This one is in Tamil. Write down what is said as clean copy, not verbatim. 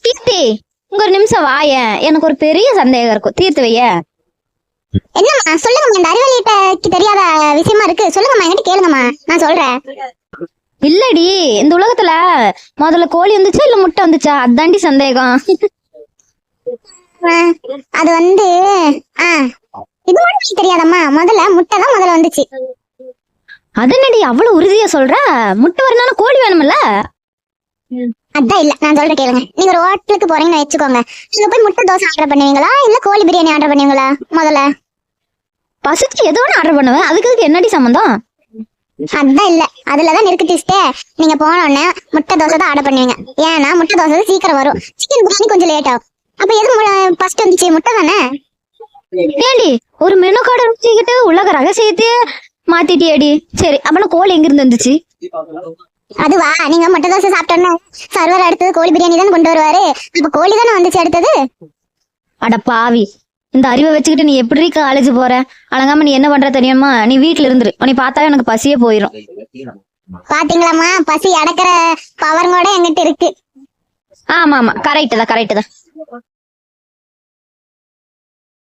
கீர்த்தி, இங்க ஒரு நிமிஷம் வாயேன். எனக்கு ஒரு பெரிய சந்தேகம் இருக்கும், தீர்த்து வைய. என்னம்மா சொல்லுங்கம்மா, இந்த அறிவாளிக்கு தெரியாத விஷயமா இருக்கு, சொல்லுங்கம்மா, என்கிட்ட கேளுங்கம்மா, நான் சொல்றேன். இல்லடி, இந்த உலகத்துல முதல்ல கோழி வந்துச்சா இல்ல முட்டை வந்துச்சா, அதாண்டி சந்தேகம். அது வந்து இது மட்டும் தெரியாதம்மா, முதல்ல முட்டை தான் முதல்ல வந்துச்சு. அதனடி அவ்வளவு உறுதியா சொல்ற? முட்டை வரணும் கோழி வேணும்ல? அதான் இல்ல, நான் சொல்றேன் கேளுங்க. நீங்க ஒரு ஹோட்டலுக்கு போறீங்கன்னு வச்சுக்கோங்க, நீங்க போய் முட்டை தோசை ஆர்டர் பண்ணுவீங்களா இல்ல கோழி பிரியாணி ஆர்டர் பண்ணுவீங்களா? முதல்ல பசிச்சு எது வேணா ஆர்டர் பண்ணுவேன், அதுக்கு என்னடி சம்பந்தம்? அதான் இல்ல, அதுலதான் இருக்கு ட்விஸ்டே. நீங்க போன உடனே முட்டை தோசை தான் ஆர்டர் பண்ணுவீங்க. ஏன்னா முட்டை தோசை சீக்கிரம் வரும், சிக்கன் பிரியாணி கொஞ்சம் லேட் ஆகும். அப்ப எது ஃபர்ஸ்ட் வந்துச்சு? முட்டை தானே. ஏண்டி ஒரு மெனு கார்டு வச்சுக்கிட்டு உலக ரகசியத்தையே மாத்திட்டியடி. சரி, அப்பனா கோழி எங்க இருந்து வந்துச்சு? அதுவா, நீங்க முட்டை தோசை சாப்பிட்டோன்னா சர்வர் அடுத்தது கோழி பிரியாணி தான் கொண்டு வருவாரு. அப்ப கோழி தானே வந்துச்சு அடுத்தது. அட பாவி, இந்த அறிவை வச்சுக்கிட்டு நீ எப்படி காலேஜ் போற? அழகாம நீ என்ன பண்ற தெரியுமா? நீ வீட்டுல இருந்துரு, உன்னை பார்த்தாவே எனக்கு பசியே போயிடும். பாத்தீங்களாமா, பசி அடக்கிற பவர் கூட என்கிட்ட இருக்கு. ஆமா ஆமா, கரெக்ட் தான்.